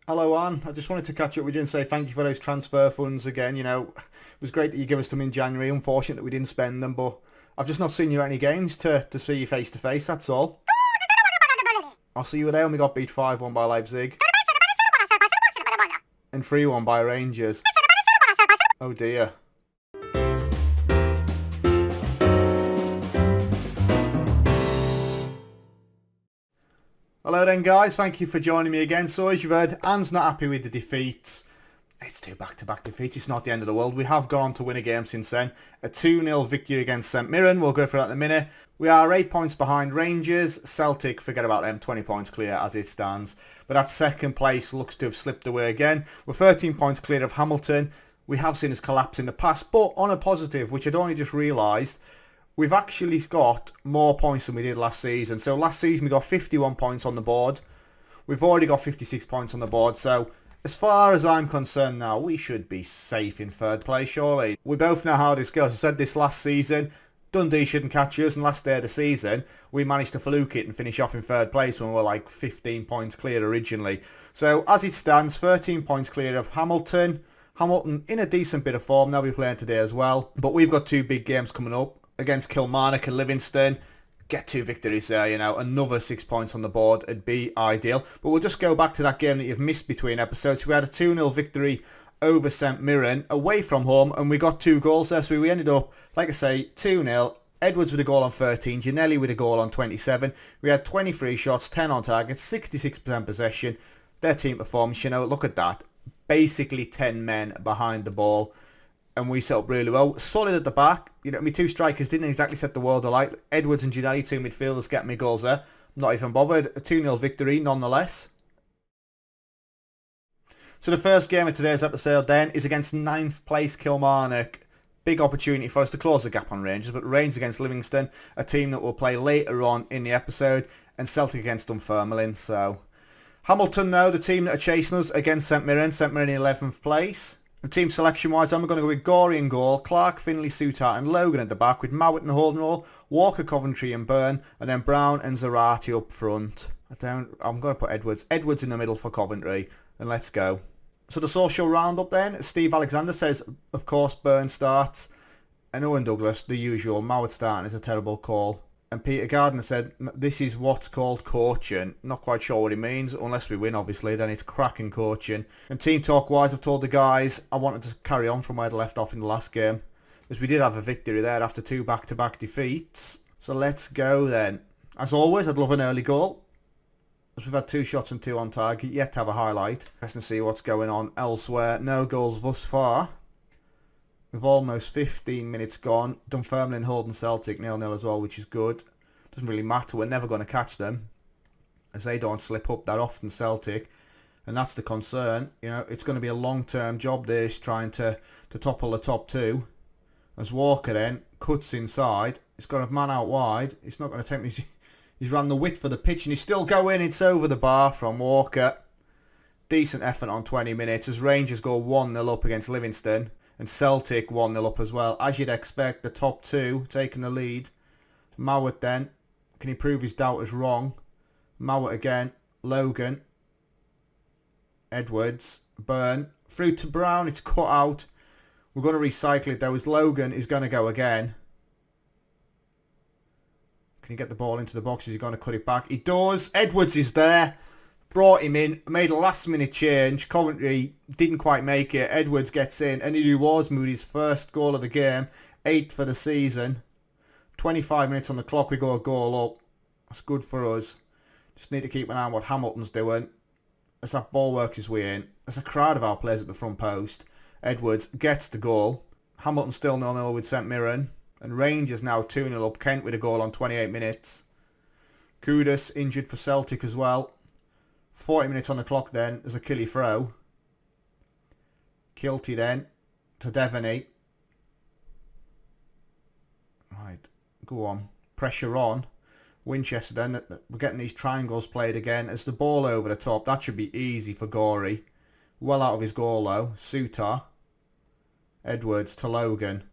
Hello, Anne. I just wanted to catch up with you and say thank you for those transfer funds again. It was great that you gave us them in January. Unfortunate that we didn't spend them, but I've just not seen you at any games to see you face to face, that's all. I'll see you there when we got beat 5-1 by Leipzig and 3-1 by Rangers. Oh dear. Hello then guys, thank you for joining me again. So as you've heard, Anne's not happy with the defeats. It's 2 back-to-back defeats, it's not the end of the world. We have gone on to win a game since then. A 2-0 victory against St Mirren, we'll go through that in a minute. We are 8 points behind Rangers. Celtic, forget about them, 20 points clear as it stands. But that second place looks to have slipped away again. We're 13 points clear of Hamilton. We have seen us collapse in the past, but on a positive, which I'd only just realised, we've actually got more points than we did last season. So last season we got 51 points on the board. We've already got 56 points on the board. So as far as I'm concerned now, we should be safe in third place, surely. We both know how this goes. I said this last season. Dundee shouldn't catch us. And last day of the season, we managed to fluke it and finish off in third place when we were like 15 points clear originally. So as it stands, 13 points clear of Hamilton. Hamilton in a decent bit of form. They'll be playing today as well. But we've got 2 big games coming up against Kilmarnock and Livingston. Get 2 victories there, another 6 points on the board would be ideal. But we'll just go back to that game that you've missed between episodes. We had a 2-0 victory over St Mirren away from home, and we got 2 goals there. So we ended up, like I say, 2-0. Edwards with a goal on 13, Giannelli with a goal on 27. We had 23 shots, 10 on target, 66% possession. Their team performance, look at that. Basically 10 men behind the ball. And we set up really well. Solid at the back. My 2 strikers didn't exactly set the world alight. Edwards and Giannelli, 2 midfielders, get me goals there. Not even bothered. A 2-0 victory nonetheless. So the first game of today's episode then is against 9th place Kilmarnock. Big opportunity for us to close the gap on Rangers. But Rangers against Livingston, a team that will play later on in the episode. And Celtic against Dunfermline. So Hamilton now, the team that are chasing us against St Mirren. St Mirren in 11th place. And team selection-wise, I'm going to go with Gorey in goal, Clark, Finley, Souttar and Logan at the back, with Mowat and Holdenroll, Walker, Coventry and Byrne, and then Brown and Zarate up front. I'm going to put Edwards. Edwards in the middle for Coventry, and let's go. So the social roundup then, Steve Alexander says, of course, Byrne starts, and Owen Douglas, the usual, Mowat starting is a terrible call. And Peter Gardner said, this is what's called coaching. Not quite sure what it means, unless we win, obviously, then it's cracking coaching. And team talk-wise, I've told the guys I wanted to carry on from where they left off in the last game, as we did have a victory there after 2 back-to-back defeats. So let's go then. As always, I'd love an early goal, as we've had 2 shots and 2 on target, yet to have a highlight. Let's see what's going on elsewhere. No goals thus far. With almost 15 minutes gone. Dunfermline holding Celtic 0-0 as well, which is good. Doesn't really matter. We're never going to catch them, as they don't slip up that often, Celtic. And that's the concern. It's going to be a long-term job, this, trying to topple the top 2. As Walker then cuts inside. He's got a man out wide. It's not going to take me... He's ran the width for the pitch and he's still going. It's over the bar from Walker. Decent effort on 20 minutes as Rangers go 1-0 up against Livingston. And Celtic 1-0 up as well. As you'd expect, the top 2 taking the lead. Mowat then. Can he prove his doubters wrong? Mowat again. Logan. Edwards. Byrne. Through to Brown. It's cut out. We're going to recycle it though, as Logan is going to go again. Can he get the ball into the box? Is he going to cut it back? He does. Edwards is there. Brought him in, made a last minute change. Coventry didn't quite make it. Edwards gets in, and he was Moody's first goal of the game. 8th for the season. 25 minutes on the clock, we go a goal up. That's good for us. Just need to keep an eye on what Hamilton's doing. As that ball works his way in. There's a crowd of our players at the front post. Edwards gets the goal. Hamilton still 0-0 with St Mirren. And Rangers now 2-0 up. Kent with a goal on 28 minutes. Kudus injured for Celtic as well. 40 minutes on the clock then, as a killy throw. Kilty then, to Devaney. Right, go on. Pressure on. Winchester then, we're getting these triangles played again. As the ball over the top, that should be easy for Gorey. Well out of his goal though. Souttar. Edwards to Logan.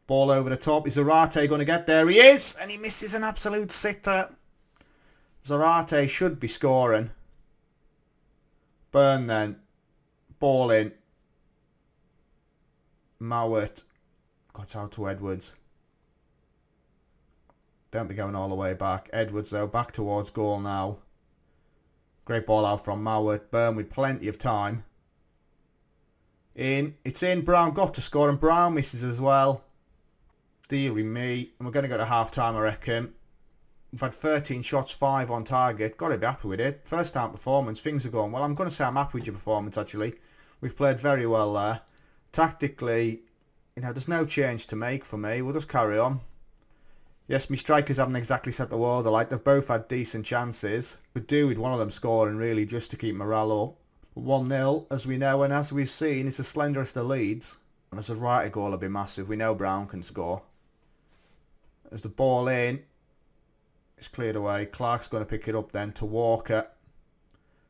Ball over the top. Is Zarate going to get there? He is! And he misses an absolute sitter. Zarate should be scoring. Burn then. Ball in. Mowat. Got out to Edwards. Don't be going all the way back. Edwards though, back towards goal now. Great ball out from Mowat. Burn with plenty of time. In. It's in. Brown got to score and Brown misses as well. Deary me. And we're going to go to half time, I reckon. We've had 13 shots, 5 on target. Got to be happy with it. First time performance. Things are going well. I'm going to say I'm happy with your performance actually. We've played very well there. Tactically, you know, there's no change to make for me. We'll just carry on. Yes, my strikers haven't exactly set the world alight. They've both had decent chances. Could do with one of them scoring really just to keep morale up. 1-0 as we know, and as we've seen, it's the slenderest of leads. And as a right goal will be massive. We know Brown can score. As the ball in, it's cleared away. Clark's going to pick it up then to Walker.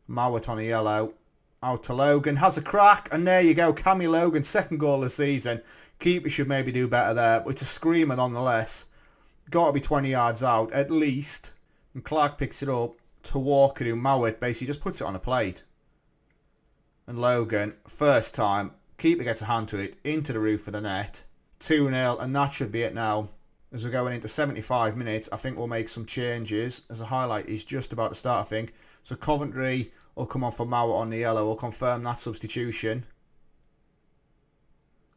Mowat on a yellow. Out to Logan. Has a crack. And there you go. Cammy Logan, second goal of the season. Keeper should maybe do better there. But it's a screamer nonetheless. Got to be 20 yards out at least. And Clark picks it up to Walker, who Mowat basically just puts it on a plate. And Logan, first time. Keeper gets a hand to it. Into the roof of the net. 2-0. And that should be it now. As we're going into 75 minutes, I think we'll make some changes. As a highlight is just about to start, I think. So Coventry will come on for Mowat on the yellow. We'll confirm that substitution.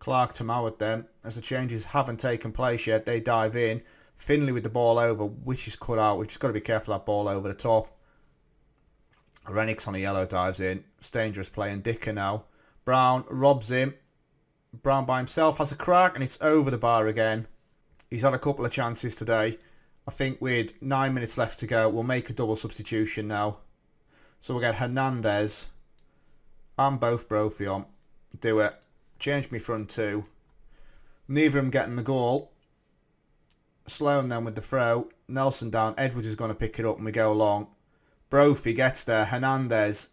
Clark to Mowat then. As the changes haven't taken place yet, they dive in. Finley with the ball over, which is cut out. We've just got to be careful of that ball over the top. Rennick's on a yellow, dives in. It's dangerous play, and Dicker now. Brown robs him. Brown by himself has a crack, and it's over the bar again. He's had a couple of chances today. I think with 9 minutes left to go, we'll make a double substitution now. So we'll get Hernandez and both Brophy on. Do it. Change me front two. Neither of them getting the goal. Sloan then with the throw. Nelson down. Edwards is going to pick it up and we go along. Brophy gets there. Hernandez.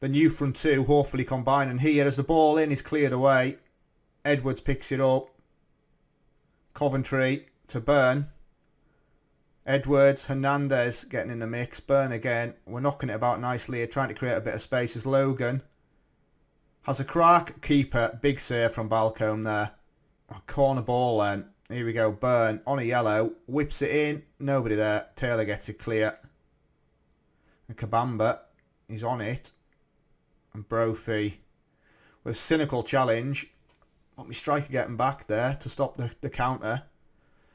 The new front two hopefully combining here as the ball in is cleared away. Edwards picks it up. Coventry to Burn. Edwards, Hernandez getting in the mix. Burn again. We're knocking it about nicely here, trying to create a bit of space as Logan has a crack. Keeper, big save from Balcombe there. A corner ball then. Here we go. Burn on a yellow. Whips it in. Nobody there. Taylor gets it clear. And Kabamba, he's on it. And Brophy with a cynical challenge. Want me striker getting back there to stop the counter.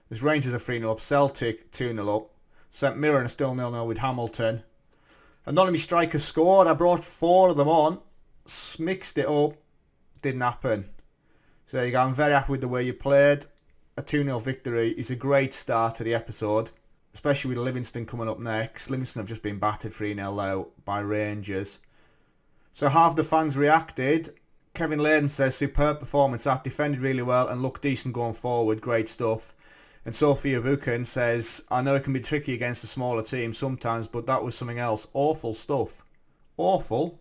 There's Rangers are 3-0 up. Celtic 2-0 up. St Mirren are still 0-0 with Hamilton. And none of my strikers scored. I brought 4 of them on. Mixed it up. Didn't happen. So there you go. I'm very happy with the way you played. A 2-0 victory is a great start to the episode. Especially with Livingston coming up next. Livingston have just been battered 3-0 though by Rangers. So half the fans reacted. Kevin Layden says, superb performance, that defended really well and looked decent going forward, great stuff. And Sophia Buchan says, I know it can be tricky against a smaller team sometimes, but that was something else. Awful stuff. Awful?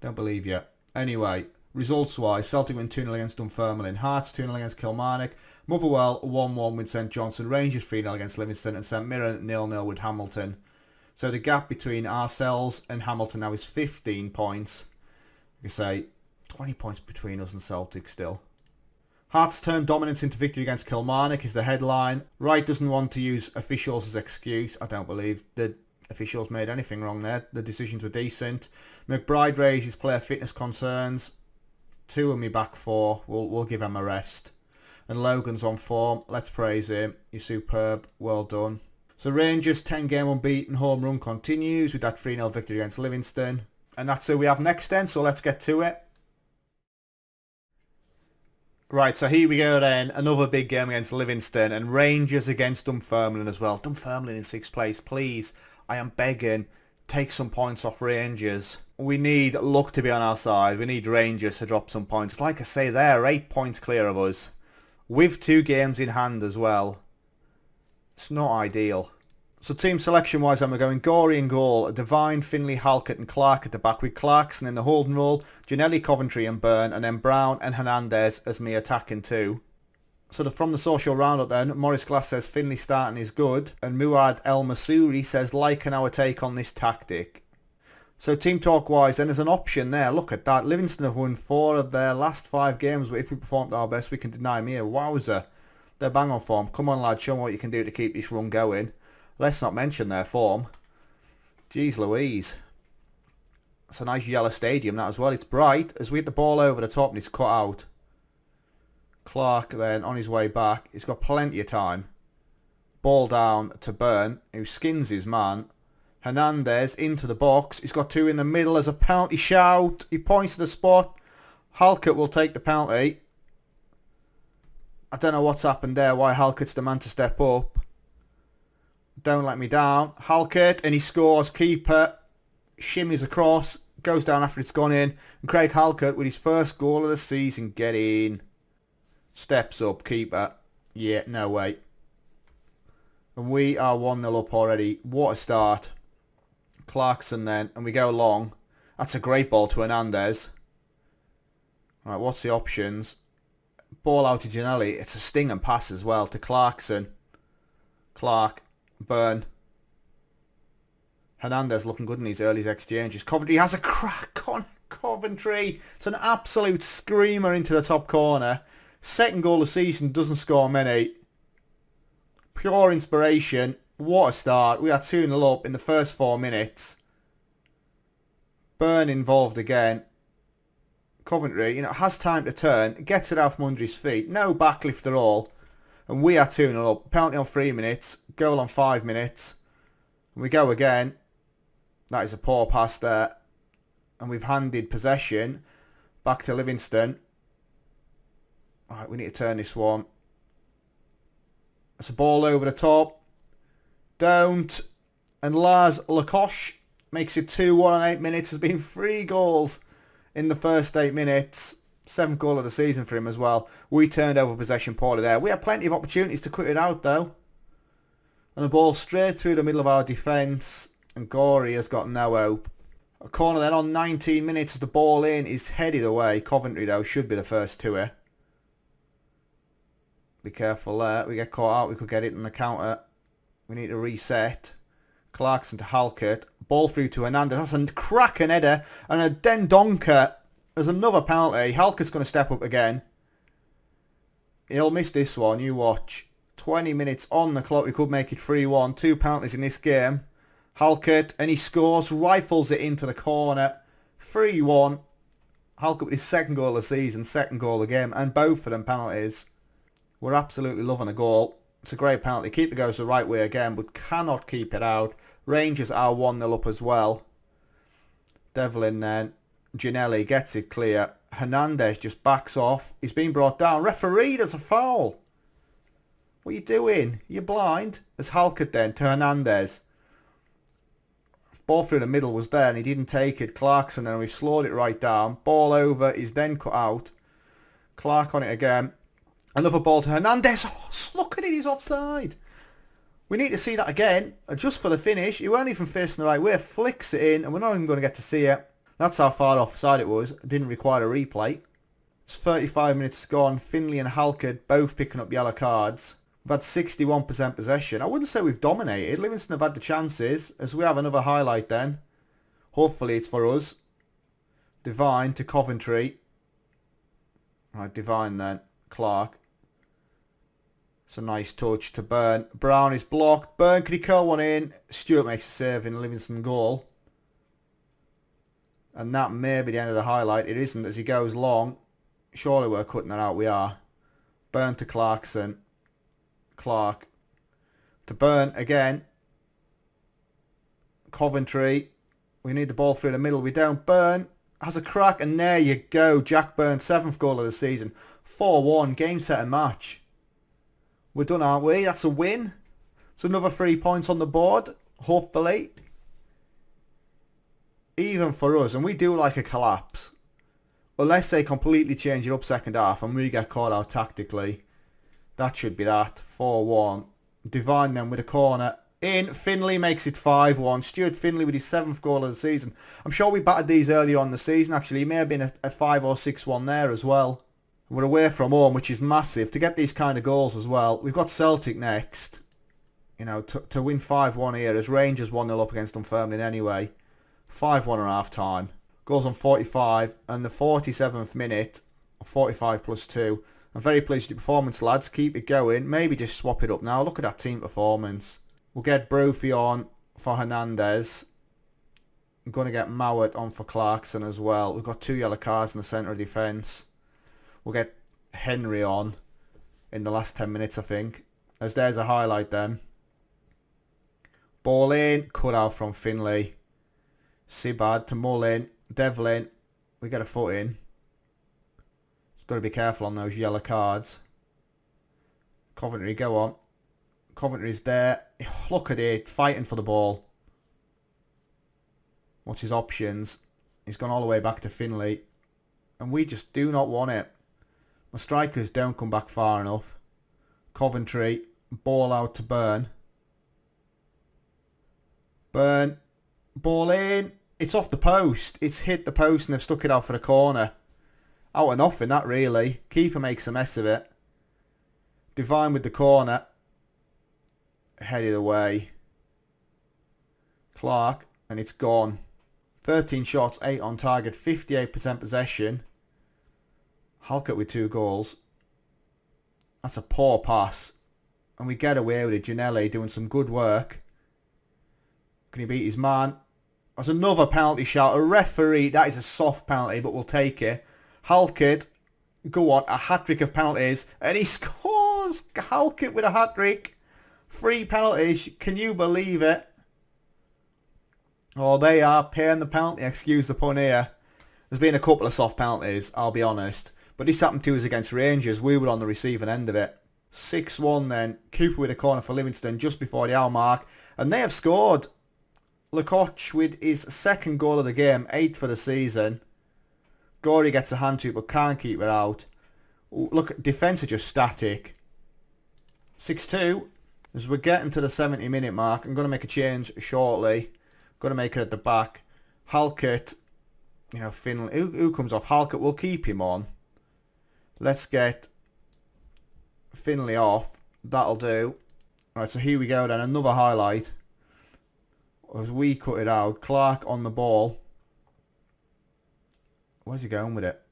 Don't believe you. Anyway, results-wise, Celtic win 2-0 against Dunfermline, Hearts 2-0 against Kilmarnock, Motherwell 1-1 with St Johnstone, Rangers 3-0 against Livingston, and St Mirren 0-0 with Hamilton. So the gap between ourselves and Hamilton now is 15 points. Like I say, 20 points between us and Celtic still. Hearts turned dominance into victory against Kilmarnock is the headline. Wright doesn't want to use officials as excuse. I don't believe the officials made anything wrong there. The decisions were decent. McBride raises player fitness concerns. 2 of me back 4. We'll give him a rest. And Logan's on form. Let's praise him. You're superb. Well done. So Rangers 10 game unbeaten home run continues with that 3-0 victory against Livingston. And that's who we have next then. So let's get to it. Right, so here we go then. Another big game against Livingston and Rangers against Dunfermline as well. Dunfermline in 6th place, please. I am begging. Take some points off Rangers. We need luck to be on our side. We need Rangers to drop some points. Like I say, they're 8 points clear of us. With 2 games in hand as well. It's not ideal. So team selection wise, then we're going Gorey in goal, Devine, Finley, Halkett and Clark at the back with Clarkson in the holding role, Gianelli, Coventry and Byrne, and then Brown and Hernandez as me attacking too. So from the social roundup then, Morris Glass says Finley starting is good, and Muad El Masuri says liking our take on this tactic. So team talk wise, then there's an option there. Look at that. Livingston have won 4 of their last 5 games, but if we performed our best, we can deny them here. Wowzer. They're bang on form. Come on, lad. Show me what you can do to keep this run going. Let's not mention their form. Jeez Louise. That's a nice yellow stadium, that as well. It's bright. As we hit the ball over the top and it's cut out. Clark then on his way back. He's got plenty of time. Ball down to Byrne, who skins his man. Hernandez into the box. He's got 2 in the middle as a penalty shout. He points to the spot. Halkett will take the penalty. I don't know what's happened there. Why Halkett's the man to step up. Don't let me down. Halkett, and he scores. Keeper shimmies across. Goes down after it's gone in. And Craig Halkett with his first goal of the season. Get in. Steps up. Keeper. Yeah, no way. And we are 1-0 up already. What a start. Clarkson then, and we go long. That's a great ball to Hernandez. Right, what's the options? Ball out to Gianelli. It's a sting and pass as well to Clarkson. Clark, Byrne. Hernandez looking good in these early exchanges. Coventry has a crack on Coventry. It's an absolute screamer into the top corner. Second goal of the season, doesn't score many. Pure inspiration. What a start. We are 2-0 up in the first 4 minutes. Byrne involved again. Coventry, has time to turn. Gets it out from under his feet. No backlift at all. And we are 2-0 up. Penalty on 3 minutes. Goal on 5 minutes. And we go again. That is a poor pass there. And we've handed possession back to Livingston. Alright, we need to turn this one. It's a ball over the top. Don't. And Lars Lacoche makes it 2-1 on 8 minutes. Has been 3 goals in the first 8 minutes. 7th goal of the season for him as well. We turned over possession poorly there. We had plenty of opportunities to cut it out though. And the ball straight through the middle of our defence. And Gorey has got no hope. A corner then on 19 minutes as the ball in is headed away. Coventry though should be the first to it. Be careful there. We get caught out. We could get it on the counter. We need to reset. Clarkson to Halkett. Ball through to Hernandez. That's a cracking header. And a Dendonker. There's another penalty. Halkett's going to step up again. He'll miss this one. You watch. 20 minutes on the clock. We could make it 3-1. 2 penalties in this game. Halkett. And he scores. Rifles it into the corner. 3-1. Halkett with his 2nd goal of the season. 2nd goal of the game. And both of them penalties. We're absolutely loving a goal. It's a great penalty. Keeper goes the right way again, but cannot keep it out. Rangers are 1-0 up as well. Devlin then. Gianelli gets it clear. Hernandez just backs off. He's been brought down. Referee, there's a foul. What are you doing? You're blind. As Halkett then to Hernandez. Ball through the middle was there and he didn't take it. Clarkson then, we've slowed it right down. Ball over is then cut out. Clark on it again. Another ball to Hernandez. Oh, look at it, he's offside. We need to see that again. Just for the finish. He weren't even facing the right way. Flicks it in and we're not even going to get to see it. That's how far offside it was. It didn't require a replay. It's 35 minutes gone. Finley and Halkett both picking up yellow cards. We've had 61% possession. I wouldn't say we've dominated. Livingston have had the chances. As we have another highlight then. Hopefully it's for us. Devine to Coventry. Right, Devine then. Clark. It's a nice touch to Byrne. Brown is blocked. Byrne, could he curl one in? Stewart makes a save in Livingston goal. And that may be the end of the highlight. It isn't as he goes long. Surely we're cutting that out. We are. Byrne to Clarkson. Clark. To Byrne again. Coventry. We need the ball through the middle. We don't. Byrne has a crack. And there you go. Jack Byrne, 7th goal of the season. 4-1. Game, set and match. We're done, aren't we? That's a win. So another 3 points on the board. Hopefully. Even for us. And we do like a collapse. Unless they completely change it up second half and we get caught out tactically. That should be that. 4-1. Devine then with a corner. In. Finley makes it 5-1. Stuart Finley with his 7th goal of the season. I'm sure we battered these earlier on in the season actually. It may have been a 5 or 6-1 there as well. We're away from home, which is massive. To get these kind of goals as well. We've got Celtic next. To win 5-1 here as Rangers 1-0 up against Dunfermline anyway. 5-1 at half time. Goals on 45 and the 47th minute, 45 plus 2. I'm very pleased with your performance, lads. Keep it going. Maybe just swap it up now. Look at that team performance. We'll get Brophy on for Hernandez. I'm going to get Mowat on for Clarkson as well. We've got 2 yellow cards in the centre of defence. We'll get Henry on in the last 10 minutes, I think. As there's a highlight then. Ball in. Cut out from Finlay. Sibad to Mullin. Devlin. We get a foot in. Got to be careful on those yellow cards. Coventry, go on. Coventry's there. Look at it. Fighting for the ball. What's his options? He's gone all the way back to Finlay. And we just do not want it. My strikers don't come back far enough. Coventry. Ball out to Burn. Burn. Ball in. It's off the post. It's hit the post and they've stuck it out for the corner. Out of nothing, that really. Keeper makes a mess of it. Divine with the corner. Headed away. Clark. And it's gone. 13 shots, 8 on target, 58% possession. Halkett with 2 goals. That's a poor pass. And we get away with it. Giannelli doing some good work. Can he beat his man? That's another penalty shout. A referee, that is a soft penalty, but we'll take it. Halkett, go on, a hat-trick of penalties. And he scores! Halkett with a hat-trick. 3 penalties. Can you believe it? Oh, they are paying the penalty. Excuse the pun here. There's been a couple of soft penalties, I'll be honest. But this happened to us against Rangers. We were on the receiving end of it. 6-1 then. Cooper with a corner for Livingston just before the hour mark. And they have scored. Lecoq with his 2nd goal of the game. 8th for the season. Gorey gets a hand to it but can't keep it out. Look, defence are just static. 6-2. As we're getting to the 70-minute mark, I'm going to make a change shortly. Going to make it at the back. Halkett, you know, Finlay. Who comes off? Halkett, we'll keep him on. Let's get Finlay off. That'll do. Alright, so here we go then. Another highlight. As we cut it out. Clark on the ball. Where's he going with it?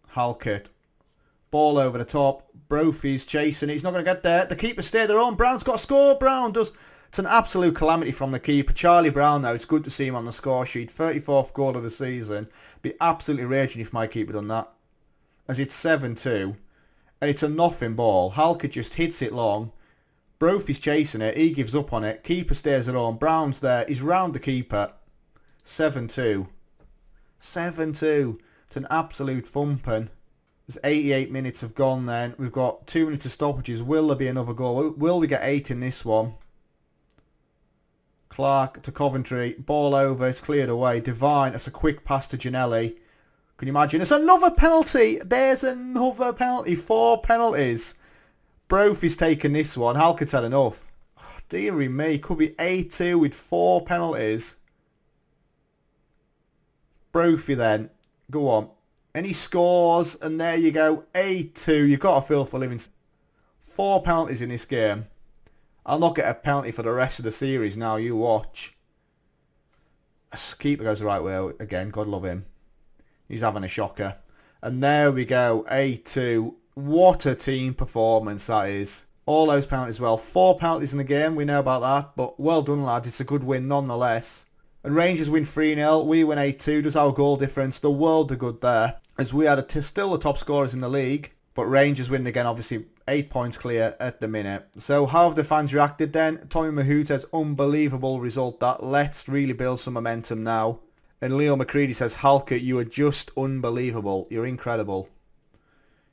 Halkett. Ball over the top. Brophy's chasing it. He's not going to get there. The keeper stayed their own. Brown's got a score. Brown does. It's an absolute calamity from the keeper. Charlie Brown, though, it's good to see him on the score sheet. 34th goal of the season. Be absolutely raging if my keeper done that. As it's 7-2. And it's a nothing ball. Halkett just hits it long. Brophy's chasing it. He gives up on it. Keeper stays at home. Brown's there. He's round the keeper. 7-2. 7-2. It's an absolute thumping. There's 88 minutes have gone then. We've got 2 minutes of stoppages. Will there be another goal? Will we get 8 in this one? Clark to Coventry. Ball over. It's cleared away. Divine. That's a quick pass to Giannelli. Can you imagine? It's another penalty. There's another penalty. 4 penalties. Brophy's taken this one. Halkett's had enough. Oh, dearie me. Could be 8-2 with 4 penalties. Brophy then. Go on. And he scores. And there you go. 8-2. You've got to feel for Livingston. 4 penalties in this game. I'll not get a penalty for the rest of the series now. You watch. Keeper goes the right way again. God love him. He's having a shocker. And there we go. 8-2. What a team performance that is. All those penalties well. 4 penalties in the game. We know about that. But well done, lads. It's a good win nonetheless. And Rangers win 3-0. We win 8-2. Does our goal difference. The world are good there. As we are still the top scorers in the league. But Rangers win again, obviously 8 points clear at the minute. So how have the fans reacted then? Tommy Mahout says, unbelievable result that. Let's really build some momentum now. And Leo McCready says, Halkett, you are just unbelievable. You're incredible.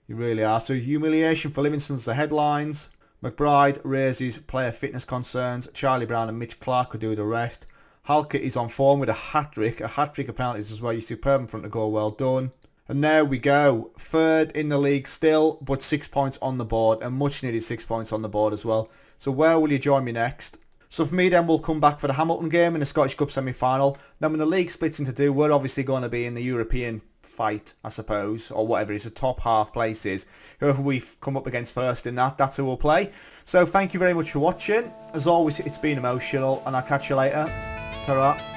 You really are. So humiliation for Livingston's the headlines. McBride raises player fitness concerns. Charlie Brown and Mitch Clark could do the rest. Halkett is on form with a hat-trick. A hat-trick of penalties as well. You're superb in front of goal. Well done. And there we go. 3rd in the league still, but 6 points on the board. And much needed 6 points on the board as well. So where will you join me next? So for me then, we'll come back for the Hamilton game in the Scottish Cup semi-final. Then when the league splits into 2, we're obviously going to be in the European fight, I suppose, or whatever it is, the top half places. Whoever we come up against first in that, that's who we'll play. So thank you very much for watching. As always, it's been emotional, and I'll catch you later. Ta-ra.